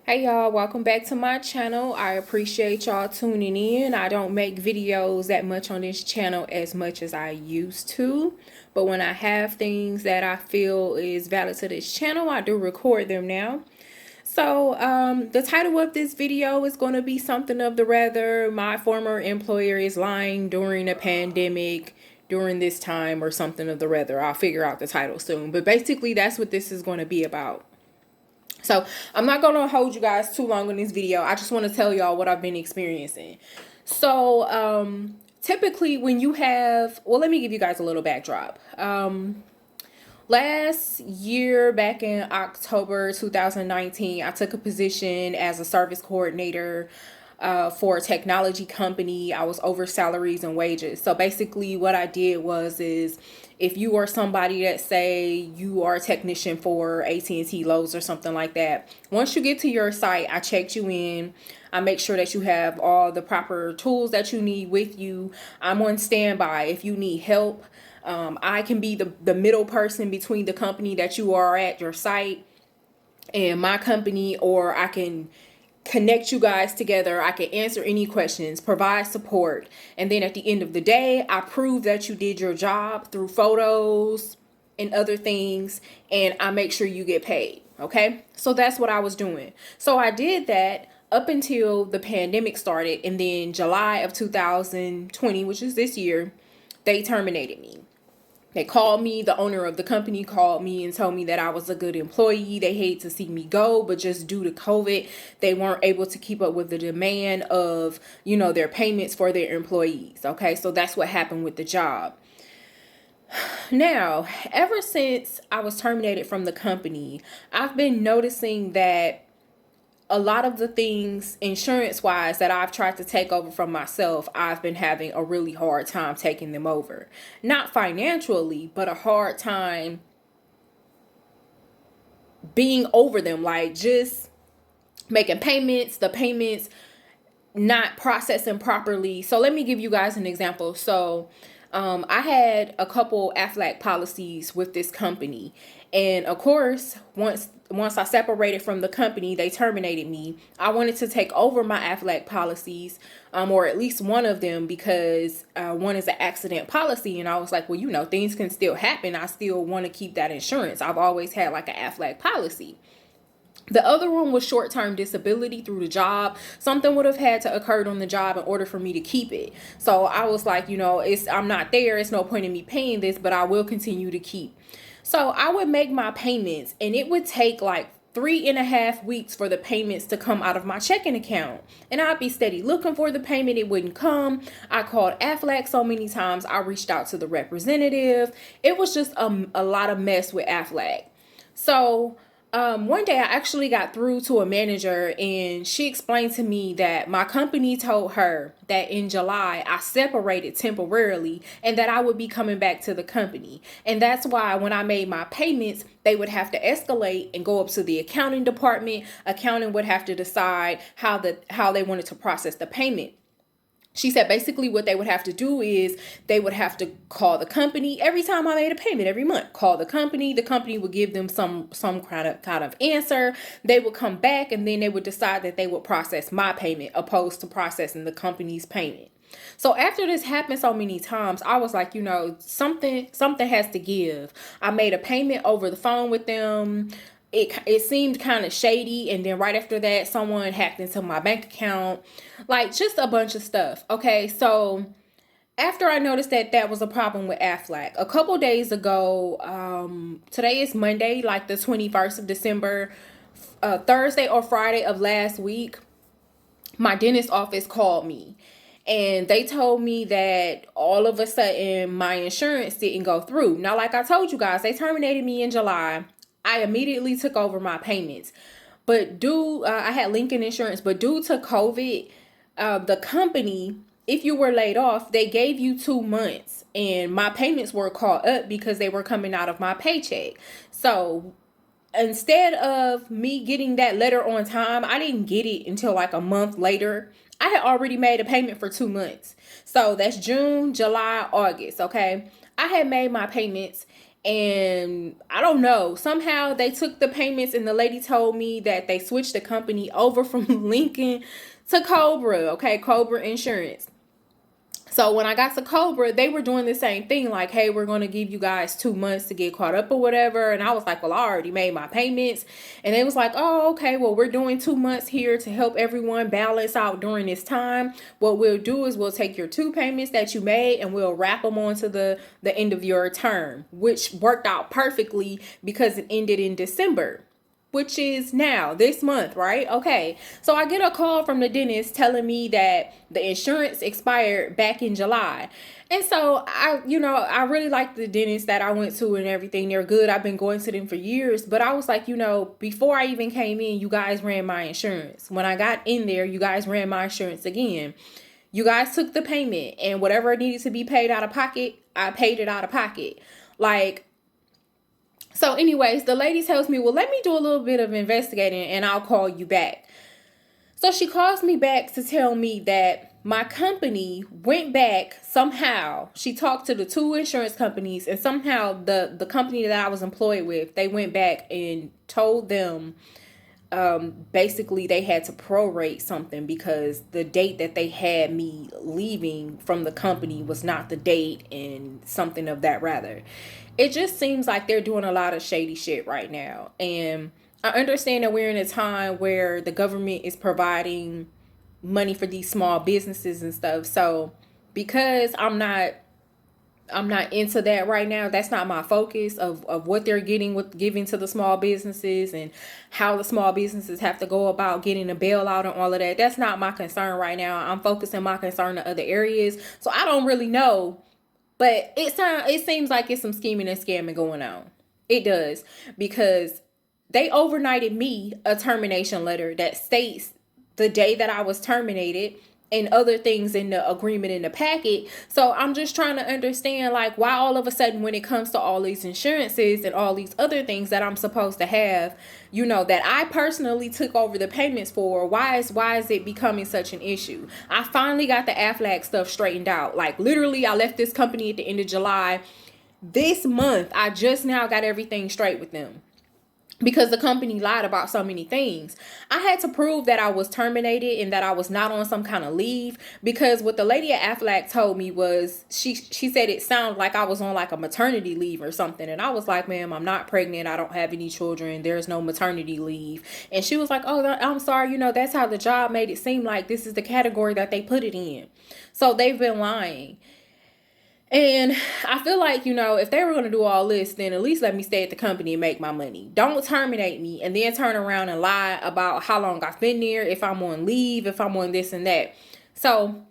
Hey y'all, welcome back to my channel. I appreciate y'all tuning in. I don't make videos that much on this channel as much as I used to, but when I have things that I feel is valid to this channel, I do record them now. So the title of this video is going to be something of the rather my former employer is lying during a pandemic during this time, or something of the rather. I'll figure out the title soon, but basically that's what this is going to be about. So I'm not going to hold you guys too long in this video. I just want to tell y'all what I've been experiencing. So typically when you have, well, let me give you guys a little backdrop. Last year, back in October 2019, I took a position as a service coordinator for a technology company. I was over salaries and wages. So basically what I did is if you are somebody that say you are a technician for AT&T, Lowe's, or something like that, once you get to your site, I checked you in. I make sure that you have all the proper tools that you need with you. I'm on standby if you need help. I can be the middle person between the company that you are at, your site, and my company, or I can connect you guys together. I can answer any questions, provide support, and then at the end of the day, I prove that you did your job through photos and other things, and I make sure you get paid. Okay, so that's what I was doing. So I did that up until the pandemic started, and then July of 2020, which is this year, they terminated me. They called me, the owner of the company called me and told me that I was a good employee. They hate to see me go, but just due to COVID, they weren't able to keep up with the demand of, their payments for their employees. Okay, so that's what happened with the job. Now, ever since I was terminated from the company, I've been noticing that a lot of the things insurance wise that I've tried to take over from myself, I've been having a really hard time taking them over. Not financially, but a hard time being over them, like just making payments, the payments not processing properly. So let me give you guys an example. So I had a couple Aflac policies with this company, and of course, once I separated from the company, they terminated me. I wanted to take over my Aflac policies, or at least one of them, because one is an accident policy, and I was like, well, things can still happen. I still want to keep that insurance. I've always had like an Aflac policy. The other one was short-term disability through the job. Something would have had to occur on the job in order for me to keep it. So I was like, I'm not there. It's no point in me paying this, but I will continue to keep. So I would make my payments, and it would take like 3.5 weeks for the payments to come out of my checking account. And I'd be steady looking for the payment. It wouldn't come. I called Aflac so many times. I reached out to the representative. It was just a lot of mess with Aflac. So one day I actually got through to a manager, and she explained to me that my company told her that in July I separated temporarily and that I would be coming back to the company. And that's why when I made my payments, they would have to escalate and go up to the accounting department. Accounting would have to decide how they wanted to process the payment. She said basically what they would have to do is they would have to call the company every time I made a payment every month. Call the company would give them some kind of answer. They would come back, and then they would decide that they would process my payment opposed to processing the company's payment. So after this happened so many times, I was like, something has to give. I made a payment over the phone with them. It seemed kind of shady, and then right after that, someone hacked into my bank account, like just a bunch of stuff. Okay, so after I noticed that that was a problem with Aflac, a couple days ago, today is Monday, like the 21st of December, Thursday or Friday of last week, my dentist office called me. And they told me that all of a sudden my insurance didn't go through. Now, like I told you guys, they terminated me in July. I immediately took over my payments. But I had Lincoln Insurance, but due to COVID, the company, if you were laid off, they gave you 2 months. And my payments were caught up because they were coming out of my paycheck. So instead of me getting that letter on time, I didn't get it until like a month later. I had already made a payment for 2 months. So that's June, July, August. Okay. I had made my payments, And I don't know, somehow they took the payments, and the lady told me that they switched the company over from Lincoln to Cobra, okay, Cobra Insurance. So when I got to Cobra, they were doing the same thing, like, hey, we're going to give you guys 2 months to get caught up or whatever. And I was like, well, I already made my payments. And they was like, oh, okay, well, we're doing 2 months here to help everyone balance out during this time. What we'll do is we'll take your 2 payments that you made and we'll wrap them onto the end of your term, which worked out perfectly because it ended in December, which is now this month, right? Okay. So I get a call from the dentist telling me that the insurance expired back in July. And so I really like the dentist that I went to and everything. They're good. I've been going to them for years, but I was like, before I even came in, you guys ran my insurance. When I got in there, you guys ran my insurance again. You guys took the payment, and whatever needed to be paid out of pocket, I paid it out of pocket. So anyways, the lady tells me, well, let me do a little bit of investigating and I'll call you back. So she calls me back to tell me that my company went back somehow. She talked to the 2 insurance companies, and somehow the company that I was employed with, they went back and told them basically they had to prorate something because the date that they had me leaving from the company was not the date, and something of that rather. It just seems like they're doing a lot of shady shit right now. And I understand that we're in a time where the government is providing money for these small businesses and stuff. So because I'm not into that right now. That's not my focus of what they're giving to the small businesses and how the small businesses have to go about getting a bailout and all of that. That's not my concern right now. I'm focusing my concern to other areas. So I don't really know, but it seems like it's some scheming and scamming going on. It does, because they overnighted me a termination letter that states the day that I was terminated and other things in the agreement in the packet. So I'm just trying to understand, like, why all of a sudden when it comes to all these insurances and all these other things that I'm supposed to have, that I personally took over the payments for, why is it becoming such an issue? I finally got the Aflac stuff straightened out. Like, literally, I left this company at the end of July. This month, I just now got everything straight with them, because the company lied about so many things. I had to prove that I was terminated and that I was not on some kind of leave, because what the lady at Aflac told me was, she said it sounded like I was on like a maternity leave or something. And I was like, ma'am, I'm not pregnant. I don't have any children. There's no maternity leave. And she was like, oh, I'm sorry. That's how the job made it seem like this is the category that they put it in. So they've been lying. And I feel like, if they were going to do all this, then at least let me stay at the company and make my money. Don't terminate me and then turn around and lie about how long I've been there, if I'm on leave, if I'm on this and that. So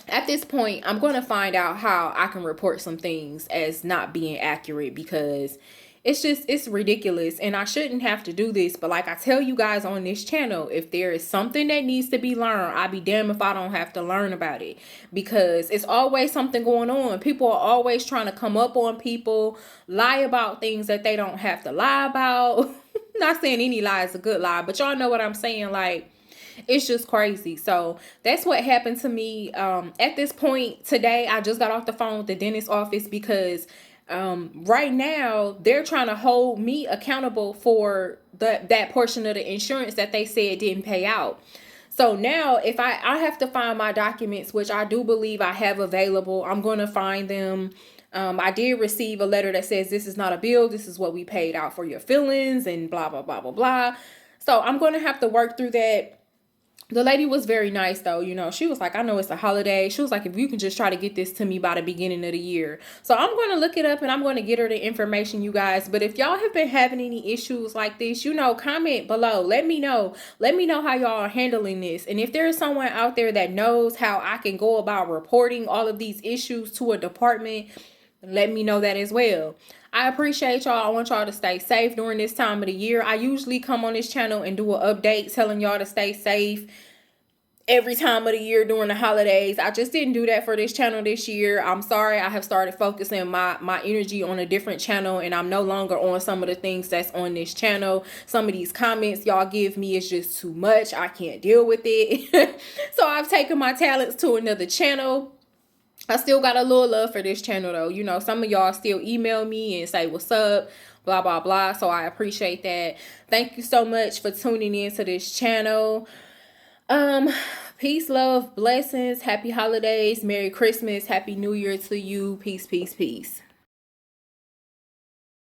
at this point, I'm going to find out how I can report some things as not being accurate, because it's ridiculous, and I shouldn't have to do this. But like I tell you guys on this channel, if there is something that needs to be learned, I'll be damned if I don't have to learn about it, because it's always something going on. People are always trying to come up on people, lie about things that they don't have to lie about. Not saying any lie is a good lie, but y'all know what I'm saying. Like, it's just crazy. So that's what happened to me. At this point today, I just got off the phone with the dentist office, because right now they're trying to hold me accountable for that portion of the insurance that they said didn't pay out. So now if I have to find my documents, which I do believe I have available, I'm going to find them. I did receive a letter that says this is not a bill. This is what we paid out for your fillings and blah, blah, blah, blah, blah. So I'm going to have to work through that. The lady was very nice, though. She was like, I know it's a holiday. She was like, if you can just try to get this to me by the beginning of the year. So I'm going to look it up and I'm going to get her the information, you guys. But if y'all have been having any issues like this, comment below. Let me know. Let me know how y'all are handling this. And if there is someone out there that knows how I can go about reporting all of these issues to a department, let me know that as well. I appreciate y'all. I want y'all to stay safe during this time of the year. I usually come on this channel and do an update telling y'all to stay safe every time of the year during the holidays. I just didn't do that for this channel this year. I'm sorry. I have started focusing my energy on a different channel, and I'm no longer on some of the things that's on this channel. Some of these comments y'all give me is just too much. I can't deal with it. So I've taken my talents to another channel. I still got a little love for this channel though. You know, some of y'all still email me and say what's up, blah blah blah. So I appreciate that. Thank you so much for tuning in to this channel. Peace, love, blessings, happy holidays, Merry Christmas, Happy New Year to you. Peace, peace, peace.